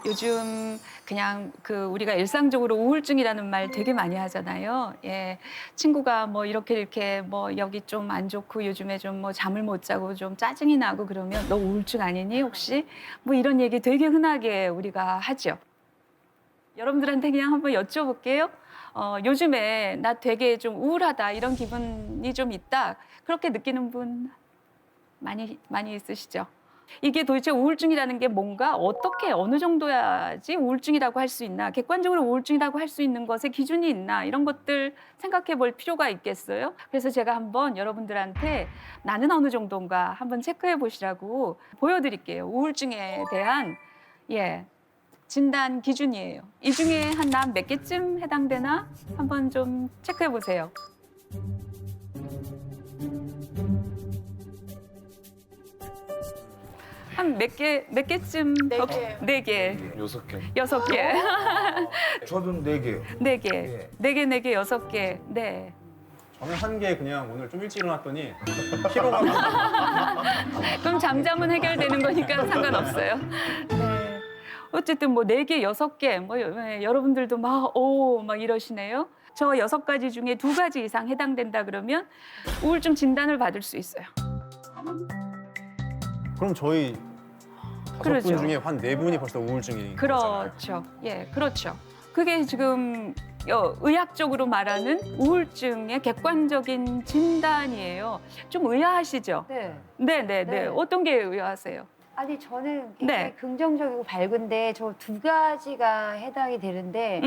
요즘 그냥 우리가 일상적으로 우울증이라는 말 되게 많이 하잖아요. 예. 친구가 뭐 이렇게 뭐 여기 좀 안 좋고 요즘에 좀 뭐 잠을 못 자고 좀 짜증이 나고 그러면 너 우울증 아니니 혹시? 뭐 이런 얘기 되게 흔하게 우리가 하죠. 여러분들한테 그냥 한번 여쭤볼게요. 요즘에 나 되게 좀 우울하다 이런 기분이 좀 있다. 그렇게 느끼는 분 많이 있으시죠? 이게 도대체 우울증이라는 게 뭔가 어떻게 어느 정도야지 우울증이라고 할 수 있나, 객관적으로 우울증이라고 할 수 있는 것에 기준이 있나, 이런 것들 생각해 볼 필요가 있겠어요. 그래서 제가 한번 여러분들한테 나는 어느 정도인가 한번 체크해 보시라고 보여드릴게요. 우울증에 대한 진단 기준이에요. 이 중에 한 난 몇 개쯤 해당되나 한번 좀 체크해 보세요. 한 몇 개쯤? 네 개. 네 개. 6개. 6개. 저도 4개요. 네 개. 예. 네 개, 6개. 네. 저는 한 개 그냥 오늘 좀 일찍 일어났더니 피로가 그럼 잠자면 해결되는 거니까 상관없어요. 네. 어쨌든 뭐 4개, 6개, 뭐 여러분들도 막 이러시네요. 저 6가지 중에 2가지 이상 해당된다 그러면 우울증 진단을 받을 수 있어요. 그럼 저희 5분 그러죠. 중에 한 4분이 벌써 우울증이 그렇죠. 예, 그렇죠. 그게 지금 의학적으로 말하는 우울증의 객관적인 진단이에요. 좀 의아하시죠? 네. 네. 어떤 게 의아하세요? 아니 저는 굉장히 네. 긍정적이고 밝은데 저 2가지가 해당이 되는데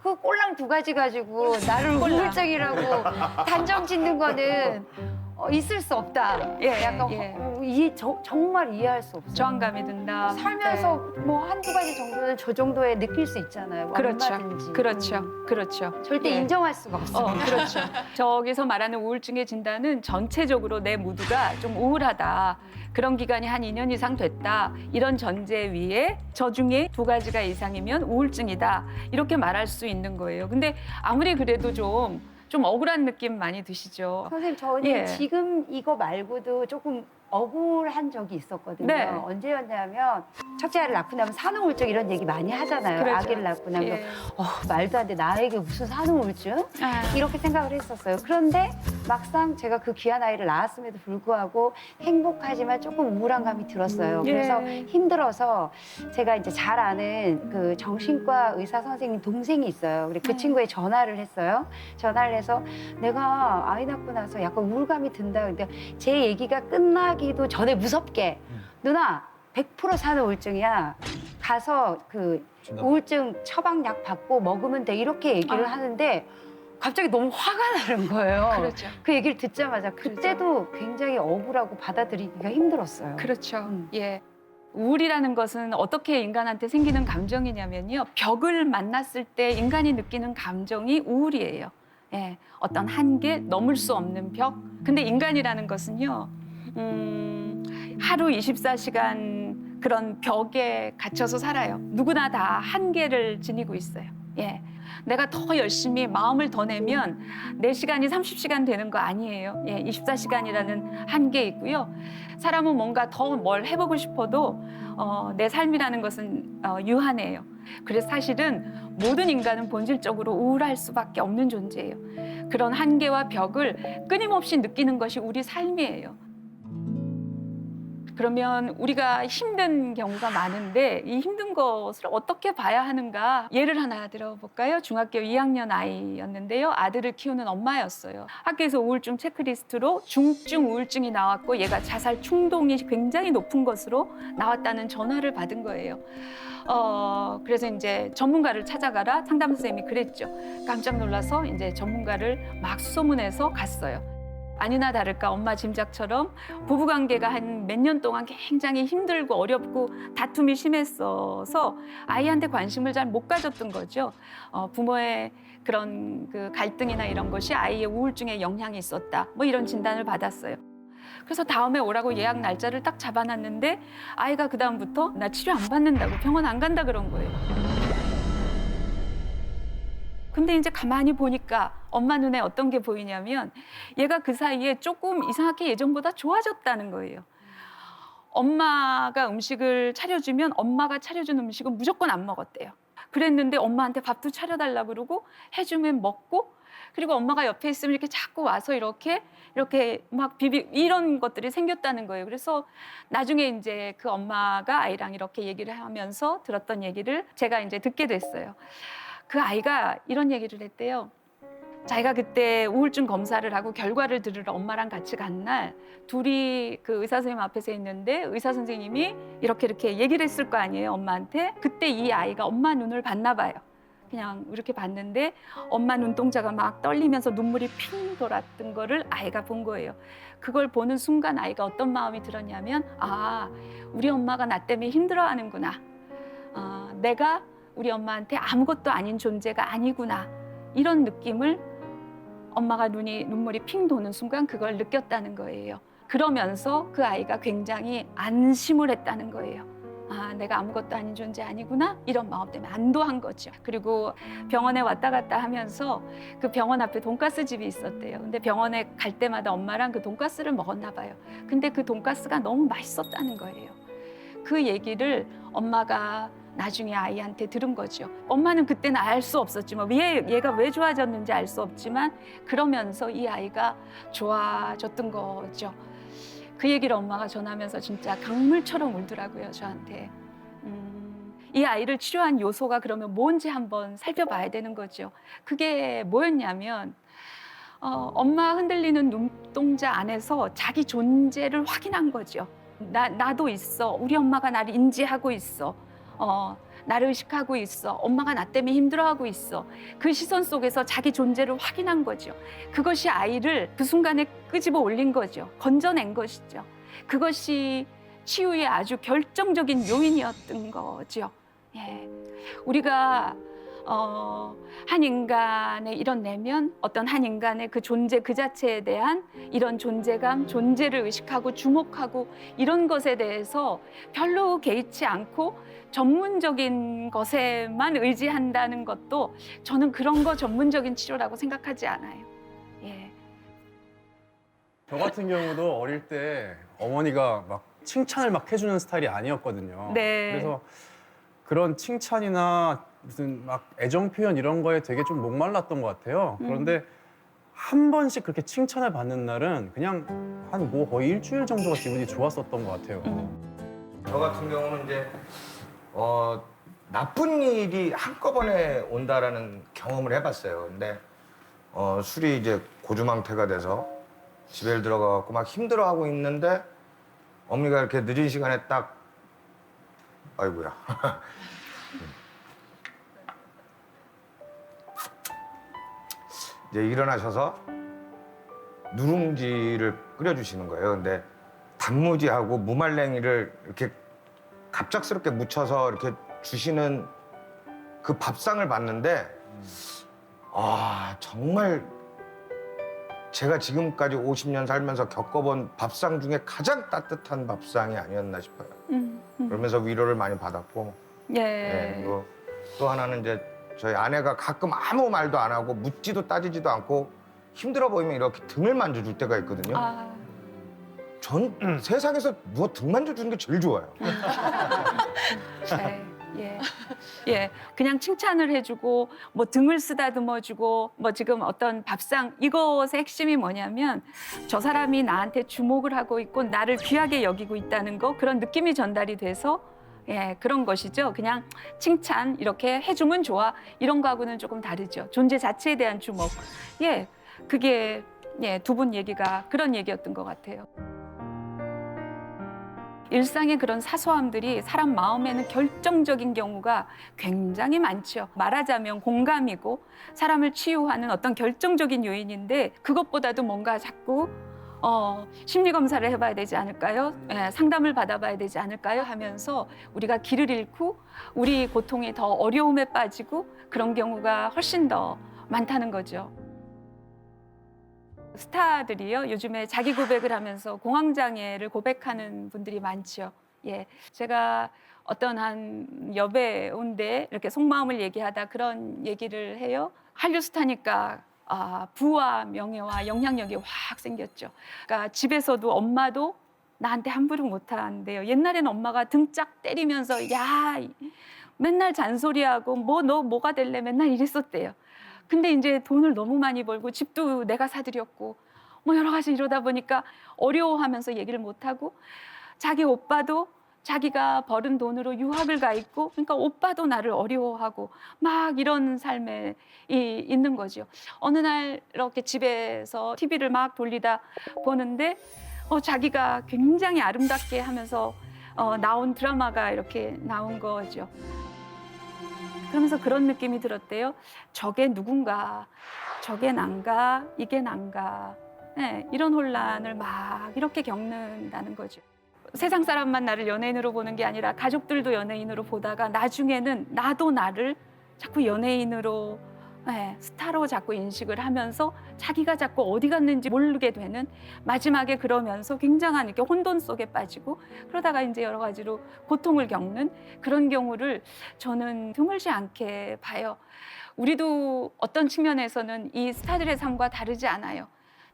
그 꼴랑 2가지 가지고 나를 우울증이라고 단정 짓는 거는 있을 수 없다. 예, 약간 예. 정말 이해할 수 없어요. 저항감이 든다. 살면서 뭐 1-2가지 정도는 저 정도에 느낄 수 있잖아요. 뭐 그렇죠. 얼마든지. 그렇죠. 절대 예. 인정할 수가 없어요. 그렇죠. 저기서 말하는 우울증의 진단은 전체적으로 내 모두가 좀 우울하다. 그런 기간이 한 2년 이상 됐다. 이런 전제 위에 저 중에 2가지가 이상이면 우울증이다. 이렇게 말할 수 있는 거예요. 근데 아무리 그래도 좀 억울한 느낌 많이 드시죠? 선생님 저는 예. 지금 이거 말고도 조금 억울한 적이 있었거든요. 네. 언제였냐면 첫째 아이를 낳고 나면 산후우울증 이런 얘기 많이 하잖아요. 그렇죠. 아기를 낳고 나면 예. 말도 안 돼. 나에게 무슨 산후우울증? 이렇게 생각을 했었어요. 그런데 막상 제가 그 귀한 아이를 낳았음에도 불구하고 행복하지만 조금 우울한 감이 들었어요. 예. 그래서 힘들어서 제가 이제 잘 아는 그 정신과 의사 선생님 동생이 있어요. 그리고 그 친구에 전화를 했어요. 전화를 해서 내가 아이 낳고 나서 약간 우울감이 든다. 근데 제 얘기가 끝나기도 전에 무섭게 누나 100% 산후우울증이야. 가서 그 우울증 처방약 받고 먹으면 돼. 이렇게 얘기를 하는데 갑자기 너무 화가 나는 거예요. 그렇죠. 그 얘기를 듣자마자 그때도 굉장히 억울하고 받아들이기가 힘들었어요. 그렇죠. 예. 우울이라는 것은 어떻게 인간한테 생기는 감정이냐면요. 벽을 만났을 때 인간이 느끼는 감정이 우울이에요. 예. 어떤 한계, 넘을 수 없는 벽. 근데 인간이라는 것은요. 하루 24시간 그런 벽에 갇혀서 살아요. 누구나 다 한계를 지니고 있어요. 예. 내가 더 열심히 마음을 더 내면 내 시간이 30시간 되는 거 아니에요. 예, 24시간이라는 한계 있고요. 사람은 뭔가 더 뭘 해보고 싶어도 내 삶이라는 것은 유한해요. 그래서 사실은 모든 인간은 본질적으로 우울할 수밖에 없는 존재예요. 그런 한계와 벽을 끊임없이 느끼는 것이 우리 삶이에요. 그러면 우리가 힘든 경우가 많은데 이 힘든 것을 어떻게 봐야 하는가 예를 하나 들어볼까요? 중학교 2학년 아이였는데요. 아들을 키우는 엄마였어요. 학교에서 우울증 체크리스트로 중증 우울증이 나왔고 얘가 자살 충동이 굉장히 높은 것으로 나왔다는 전화를 받은 거예요. 그래서 이제 전문가를 찾아가라 상담 선생님이 그랬죠. 깜짝 놀라서 이제 전문가를 막 수소문해서 갔어요. 아니나 다를까 엄마 짐작처럼 부부관계가 한 몇 년 동안 굉장히 힘들고 어렵고 다툼이 심했어서 아이한테 관심을 잘 못 가졌던 거죠. 부모의 그런 그 갈등이나 이런 것이 아이의 우울증에 영향이 있었다. 뭐 이런 진단을 받았어요. 그래서 다음에 오라고 예약 날짜를 딱 잡아놨는데 아이가 그다음부터 나 치료 안 받는다고 병원 안 간다 그런 거예요. 근데 이제 가만히 보니까 엄마 눈에 어떤 게 보이냐면 얘가 그 사이에 조금 이상하게 예전보다 좋아졌다는 거예요. 엄마가 음식을 차려주면 엄마가 차려준 음식은 무조건 안 먹었대요. 그랬는데 엄마한테 밥도 차려달라 그러고 해주면 먹고, 그리고 엄마가 옆에 있으면 이렇게 자꾸 와서 이렇게 막 이런 것들이 생겼다는 거예요. 그래서 나중에 이제 그 엄마가 아이랑 이렇게 얘기를 하면서 들었던 얘기를 제가 이제 듣게 됐어요. 그 아이가 이런 얘기를 했대요. 자기가 그때 우울증 검사를 하고 결과를 들으러 엄마랑 같이 간 날 둘이 그 의사 선생님 앞에서 있는데 의사 선생님이 이렇게 얘기를 했을 거 아니에요, 엄마한테. 그때 이 아이가 엄마 눈을 봤나 봐요. 그냥 이렇게 봤는데 엄마 눈동자가 막 떨리면서 눈물이 핑 돌았던 거를 아이가 본 거예요. 그걸 보는 순간 아이가 어떤 마음이 들었냐면, 아, 우리 엄마가 나 때문에 힘들어하는구나. 내가 우리 엄마한테 아무것도 아닌 존재가 아니구나. 이런 느낌을 엄마가 눈물이 핑 도는 순간 그걸 느꼈다는 거예요. 그러면서 그 아이가 굉장히 안심을 했다는 거예요. 아, 내가 아무것도 아닌 존재 아니구나, 이런 마음 때문에 안도한 거죠. 그리고 병원에 왔다 갔다 하면서 그 병원 앞에 돈가스 집이 있었대요. 근데 병원에 갈 때마다 엄마랑 그 돈가스를 먹었나 봐요. 근데 그 돈가스가 너무 맛있었다는 거예요. 그 얘기를 엄마가 나중에 아이한테 들은 거죠. 엄마는 그때는 알 수 없었지만, 얘가 왜 좋아졌는지 알 수 없지만 그러면서 이 아이가 좋아졌던 거죠. 그 얘기를 엄마가 전하면서 진짜 강물처럼 울더라고요, 저한테. 이 아이를 치료한 요소가 그러면 뭔지 한번 살펴봐야 되는 거죠. 그게 뭐였냐면, 엄마 흔들리는 눈동자 안에서 자기 존재를 확인한 거죠. 나도 있어. 우리 엄마가 나를 인지하고 있어. 나를 의식하고 있어. 엄마가 나 때문에 힘들어하고 있어. 그 시선 속에서 자기 존재를 확인한 거죠. 그것이 아이를 그 순간에 끄집어 올린 거죠. 건져낸 것이죠. 그것이 치유의 아주 결정적인 요인이었던 거죠. 예. 우리가 한 인간의 이런 내면, 어떤 한 인간의 그 존재 그 자체에 대한 이런 존재감, 존재를 의식하고 주목하고 이런 것에 대해서 별로 개의치 않고 전문적인 것에만 의지한다는 것도 저는 그런 거 전문적인 치료라고 생각하지 않아요. 예. 저 같은 경우도 어릴 때 어머니가 막 칭찬을 막 해주는 스타일이 아니었거든요. 네. 그래서 그런 칭찬이나 무슨 막 애정 표현 이런 거에 되게 좀 목말랐던 것 같아요. 그런데 한 번씩 그렇게 칭찬을 받는 날은 그냥 한 뭐 거의 일주일 정도가 기분이 좋았었던 것 같아요. 저 같은 경우는 이제 나쁜 일이 한꺼번에 온다라는 경험을 해봤어요. 근데 술이 이제 고주망태가 돼서 집에 들어가갖고 막 힘들어하고 있는데 어머니가 이렇게 늦은 시간에 딱 아이고야. 이제 일어나셔서 누룽지를 끓여주시는 거예요. 근데 단무지하고 무말랭이를 이렇게 갑작스럽게 묻혀서 이렇게 주시는 그 밥상을 봤는데, 아, 정말 제가 지금까지 50년 살면서 겪어본 밥상 중에 가장 따뜻한 밥상이 아니었나 싶어요. 그러면서 위로를 많이 받았고, 예. 네, 그리고 또 하나는 이제 저희 아내가 가끔 아무 말도 안 하고 묻지도 따지지도 않고 힘들어 보이면 이렇게 등을 만져줄 때가 있거든요. 아, 전 세상에서 누가 등 만져주는 게 제일 좋아요. 네. 예. 예. 그냥 칭찬을 해주고, 뭐 등을 쓰다듬어주고, 뭐 지금 어떤 밥상, 이것의 핵심이 뭐냐면 저 사람이 나한테 주목을 하고 있고 나를 귀하게 여기고 있다는 거, 그런 느낌이 전달이 돼서, 예, 그런 것이죠. 그냥 칭찬 이렇게 해주면 좋아, 이런 거하고는 조금 다르죠. 존재 자체에 대한 주목. 예, 그게 예, 두 분 얘기가 그런 얘기였던 것 같아요. 일상의 그런 사소함들이 사람 마음에는 결정적인 경우가 굉장히 많죠. 말하자면 공감이고 사람을 치유하는 어떤 결정적인 요인인데, 그것보다도 뭔가 자꾸 심리 검사를 해봐야 되지 않을까요? 예, 상담을 받아봐야 되지 않을까요? 하면서 우리가 길을 잃고 우리 고통이 더 어려움에 빠지고 그런 경우가 훨씬 더 많다는 거죠. 스타들이요, 요즘에 자기 고백을 하면서 공황장애를 고백하는 분들이 많죠. 예, 제가 어떤 한 여배우인데 이렇게 속마음을 얘기하다 그런 얘기를 해요. 한류 스타니까 부와 명예와 영향력이 확 생겼죠. 그러니까 집에서도 엄마도 나한테 함부로 못한대요. 옛날에는 엄마가 등짝 때리면서 야 맨날 잔소리하고 뭐 너 뭐가 될래 맨날 이랬었대요. 근데 이제 돈을 너무 많이 벌고 집도 내가 사드렸고 뭐 여러 가지 이러다 보니까 어려워하면서 얘기를 못하고 자기 오빠도 자기가 벌은 돈으로 유학을 가 있고 그러니까 오빠도 나를 어려워하고 막 이런 삶에 있는 거죠. 어느 날 이렇게 집에서 TV를 막 돌리다 보는데 자기가 굉장히 아름답게 하면서 나온 드라마가 이렇게 나온 거죠. 그러면서 그런 느낌이 들었대요. 저게 누군가, 저게 난가, 이게 난가. 네, 이런 혼란을 막 이렇게 겪는다는 거죠. 세상 사람만 나를 연예인으로 보는 게 아니라 가족들도 연예인으로 보다가 나중에는 나도 나를 자꾸 연예인으로 스타로 자꾸 인식을 하면서 자기가 자꾸 어디 갔는지 모르게 되는 마지막에 그러면서 굉장한 이렇게 혼돈 속에 빠지고 그러다가 이제 여러 가지로 고통을 겪는 그런 경우를 저는 드물지 않게 봐요. 우리도 어떤 측면에서는 이 스타들의 삶과 다르지 않아요.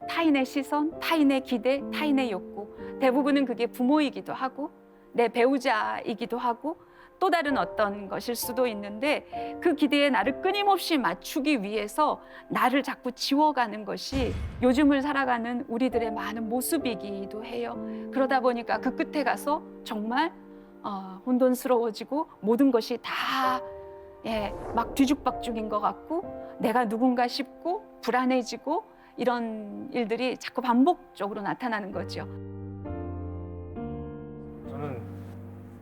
타인의 시선, 타인의 기대, 타인의 욕구. 대부분은 그게 부모이기도 하고 내 배우자이기도 하고 또 다른 어떤 것일 수도 있는데 그 기대에 나를 끊임없이 맞추기 위해서 나를 자꾸 지워가는 것이 요즘을 살아가는 우리들의 많은 모습이기도 해요. 그러다 보니까 그 끝에 가서 정말 혼돈스러워지고 모든 것이 다 막 뒤죽박죽인 것 같고 내가 누군가 싶고 불안해지고 이런 일들이 자꾸 반복적으로 나타나는 거죠. 저는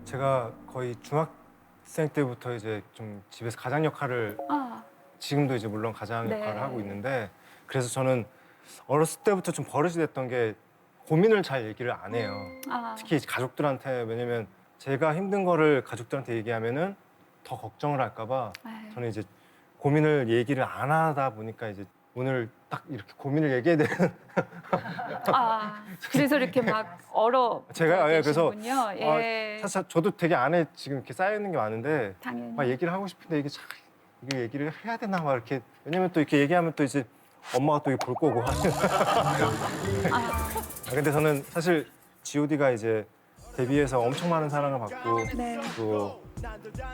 제가 거의 중학생 때부터 이제 좀 집에서 가장 역할을 지금도 이제 물론 가장 네. 역할을 하고 있는데 그래서 저는 어렸을 때부터 좀 버릇이 됐던 게 고민을 잘 얘기를 안 해요. 특히 가족들한테 왜냐면 제가 힘든 거를 가족들한테 얘기하면은 더 걱정을 할까 봐 저는 이제 고민을 얘기를 안 하다 보니까 이제 오늘 딱 이렇게 고민을 얘기해야 되는 그래서 이렇게 막 제가 그래서 계시군요. 예. 사실 저도 되게 안에 지금 이렇게 쌓여 있는 게 많은데 당연히. 막 얘기를 하고 싶은데 이게 얘기를 해야 되나 막 이렇게 왜냐면 또 이렇게 얘기하면 또 이제 엄마가 또 이거 볼 거고 근데 저는 사실 G.O.D가 이제 데뷔해서 엄청 많은 사랑을 받고 네. 또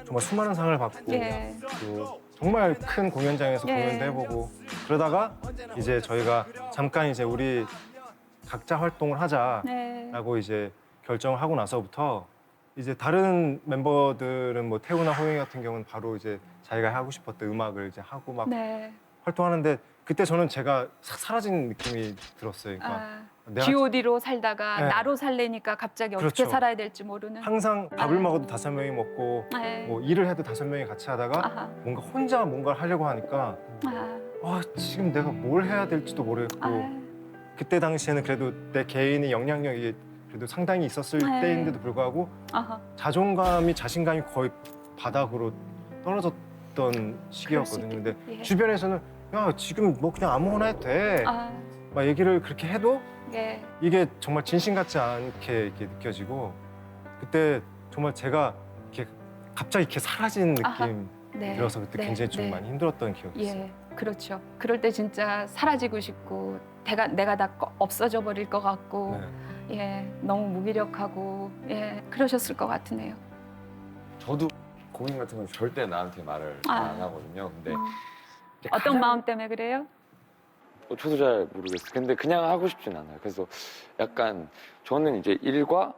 정말 수많은 상을 받고 예. 또 정말 큰 공연장에서 예. 공연도 해보고 그러다가 이제 저희가 잠깐 이제 우리 각자 활동을 하자라고 네. 이제 결정을 하고 나서부터 이제 다른 멤버들은 뭐 태우나 호영이 같은 경우는 바로 이제 자기가 하고 싶었던 음악을 이제 하고 막 네. 활동하는데 그때 저는 제가 싹 사라진 느낌이 들었어요. 그러니까 내가 G.O.D로 살다가 네. 나로 살래니까 갑자기 어떻게 그렇죠. 살아야 될지 모르는. 항상 밥을 먹어도 5명이 먹고 네. 뭐 일을 해도 5명이 같이 하다가 아하. 뭔가 혼자 뭔가를 하려고 하니까 지금 내가 뭘 해야 될지도 모르겠고 그때 당시에는 그래도 내 개인의 영향력이 그래도 상당히 있었을 네. 때인데도 불구하고 아하. 자신감이 거의 바닥으로 떨어졌던 시기였거든요. 근데 예. 주변에서는 야 지금 뭐 그냥 아무거나 해도 돼. 막 얘기를 그렇게 해도 예. 이게 정말 진심 같지 않게 이렇게 느껴지고 그때 정말 제가 이렇게 갑자기 이렇게 사라진 느낌 네. 들어서 그때 네. 굉장히 좀 네. 많이 힘들었던 기억이 있어요. 예, 그렇죠. 그럴 때 진짜 사라지고 싶고 내가 다 없어져 버릴 것 같고 네. 예, 너무 무기력하고 예, 그러셨을 것 같으네요. 저도 고민 같은 건 절대 나한테 말을 안 하거든요. 근데 이제 어떤 가장- 마음 때문에 그래요? 저도 잘 모르겠어요. 근데 그냥 하고 싶진 않아요. 그래서 약간 저는 이제 일과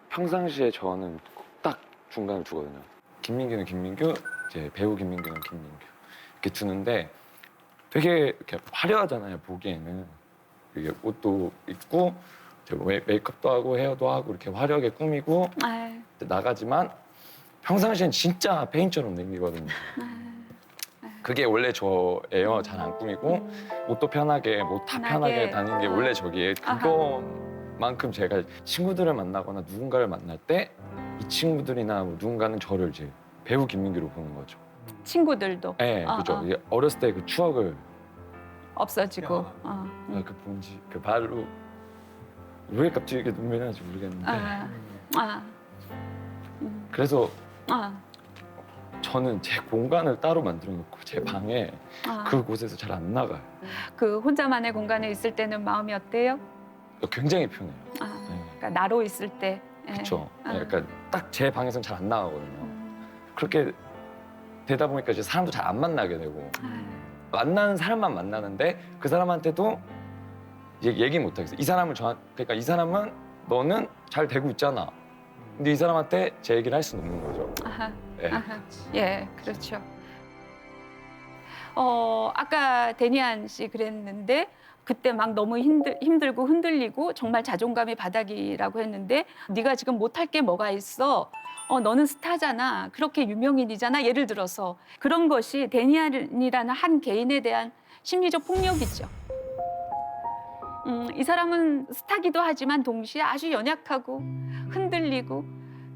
평상시에 저는 딱 중간을 두거든요. 김민규는 김민규, 이제 배우 김민규는 김민규 이렇게 두는데 되게 이렇게 화려하잖아요. 보기에는 이게 옷도 입고 이제 메이크업도 하고 헤어도 하고 이렇게 화려하게 꾸미고 나가지만 평상시엔 진짜 페인처럼 생기거든요. 그게 원래 저예요. 잘 안 꾸미고 옷도 편하게 뭐 다 편하게 다니는 게 원래 저기에 그거만큼 제가 친구들을 만나거나 누군가를 만날 때 이 친구들이나 뭐 누군가는 저를 이제 배우 김민규로 보는 거죠. 친구들도 네, 그죠. 이게 어렸을 때 그 추억을 없어지고. 그 본지 그 바로 왜 갑자기 이렇게 눈물이 나는지 모르겠는데 그래서 저는 제 공간을 따로 만들어 놓고 제 방에 그곳에서 잘 안 나가요. 그 혼자만의 공간에 있을 때는 마음이 어때요? 굉장히 편해요. 네. 그러니까 나로 있을 때. 예. 그렇죠. 아. 그러니까 딱 제 방에서는 잘 안 나가거든요. 그렇게 되다 보니까 이제 사람도 잘 안 만나게 되고 만나는 사람만 만나는데 그 사람한테도 얘기 못 하겠어요. 이 사람을 그러니까 이 사람은 너는 잘 되고 있잖아. 근데 이 사람한테 제 얘기를 할 수는 없는 거죠. 아하. 예. 아하. 예, 그렇죠. 아까 데니안 씨 그랬는데 그때 막 너무 힘들고 흔들리고 정말 자존감이 바닥이라고 했는데 네가 지금 못할 게 뭐가 있어? 너는 스타잖아. 그렇게 유명인이잖아. 예를 들어서 그런 것이 데니안이라는 한 개인에 대한 심리적 폭력이죠. 이 사람은 스타기도 하지만 동시에 아주 연약하고 흔들리고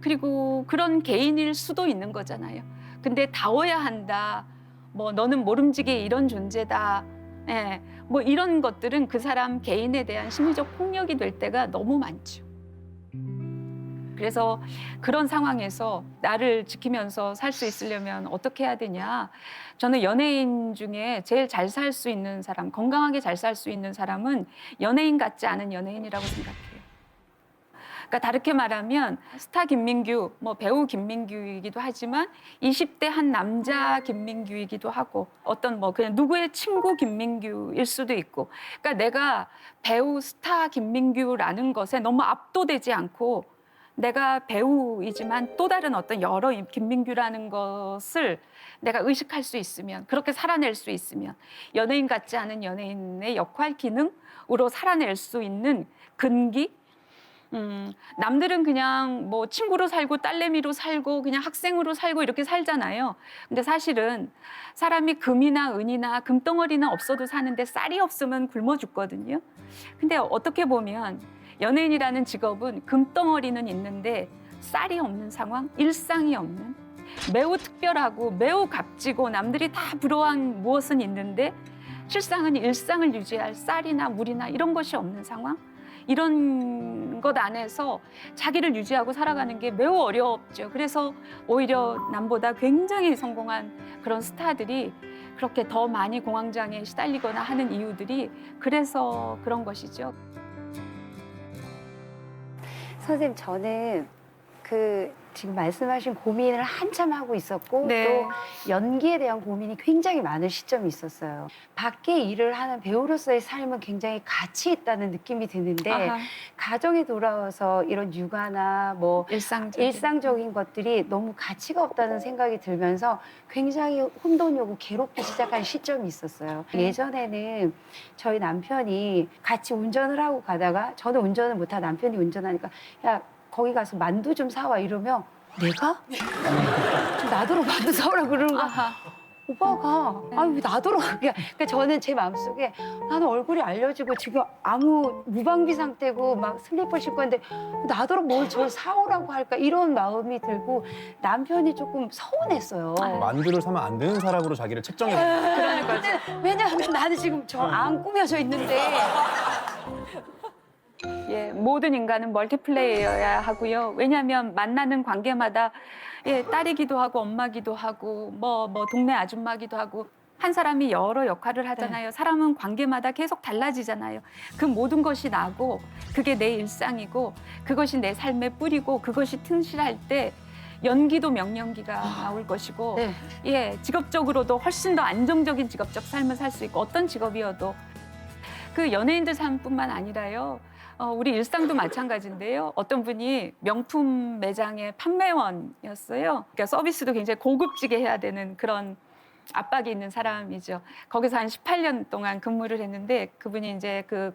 그리고 그런 개인일 수도 있는 거잖아요. 근데 다워야 한다. 뭐 너는 모름지기 이런 존재다. 예, 뭐 이런 것들은 그 사람 개인에 대한 심리적 폭력이 될 때가 너무 많죠. 그래서 그런 상황에서 나를 지키면서 살 수 있으려면 어떻게 해야 되냐. 저는 연예인 중에 제일 잘 살 수 있는 사람, 건강하게 잘 살 수 있는 사람은 연예인 같지 않은 연예인이라고 생각해요. 그러니까 다르게 말하면 스타 김민규, 뭐 배우 김민규이기도 하지만 20대 한 남자 김민규이기도 하고 어떤 뭐 그냥 누구의 친구 김민규일 수도 있고 그러니까 내가 배우 스타 김민규라는 것에 너무 압도되지 않고 내가 배우이지만 또 다른 어떤 여러 김민규라는 것을 내가 의식할 수 있으면 그렇게 살아낼 수 있으면 연예인 같지 않은 연예인의 역할 기능으로 살아낼 수 있는 근기 남들은 그냥 뭐 친구로 살고 딸내미로 살고 그냥 학생으로 살고 이렇게 살잖아요. 근데 사실은 사람이 금이나 은이나 금덩어리는 없어도 사는데 쌀이 없으면 굶어 죽거든요. 근데 어떻게 보면 연예인이라는 직업은 금덩어리는 있는데 쌀이 없는 상황, 일상이 없는 매우 특별하고 매우 값지고 남들이 다 부러워한 무엇은 있는데 실상은 일상을 유지할 쌀이나 물이나 이런 것이 없는 상황 이런 것 안에서 자기를 유지하고 살아가는 게 매우 어렵죠. 그래서 오히려 남보다 굉장히 성공한 그런 스타들이 그렇게 더 많이 공황장애에 시달리거나 하는 이유들이 그래서 그런 것이죠. 선생님, 저는 지금 말씀하신 고민을 한참 하고 있었고 네. 또 연기에 대한 고민이 굉장히 많은 시점이 있었어요. 밖에 일을 하는 배우로서의 삶은 굉장히 가치 있다는 느낌이 드는데 아하. 가정에 돌아와서 이런 육아나 뭐 일상적인 것들이 너무 가치가 없다는 생각이 들면서 굉장히 혼돈이 오고 괴롭기 시작한 시점이 있었어요. 예전에는 저희 남편이 같이 운전을 하고 가다가 저는 운전을 못하고 남편이 운전하니까 야 거기 가서 만두 좀 사와 이러면 내가? 좀 나더러 만두 사오라 그러는 거야. 아하. 오빠가 아니 왜 나더러 그러니까 저는 제 마음속에 나는 얼굴이 알려지고 지금 아무 무방비 상태고 막 슬리퍼 신고 있는데 나더러 뭘 저를 사오라고 할까 이런 마음이 들고 남편이 조금 서운했어요. 만두를 사면 안 되는 사람으로 자기를 책정해. 그러는 거지. 왜냐하면 나는 지금 저 안 꾸며져 있는데 예, 모든 인간은 멀티플레이어야 하고요. 왜냐하면 만나는 관계마다 예, 딸이기도 하고 엄마기도 하고 뭐 동네 아줌마기도 하고 한 사람이 여러 역할을 하잖아요. 사람은 관계마다 계속 달라지잖아요. 그 모든 것이 나고 그게 내 일상이고 그것이 내 삶의 뿌리고 그것이 튼실할 때 연기도 명령기가 나올 것이고 네. 예, 직업적으로도 훨씬 더 안정적인 직업적 삶을 살 수 있고 어떤 직업이어도 그 연예인들 삶뿐만 아니라요. 우리 일상도 마찬가지인데요. 어떤 분이 명품 매장의 판매원이었어요. 그러니까 서비스도 굉장히 고급지게 해야 되는 그런 압박이 있는 사람이죠. 거기서 한 18년 동안 근무를 했는데 그분이 이제 그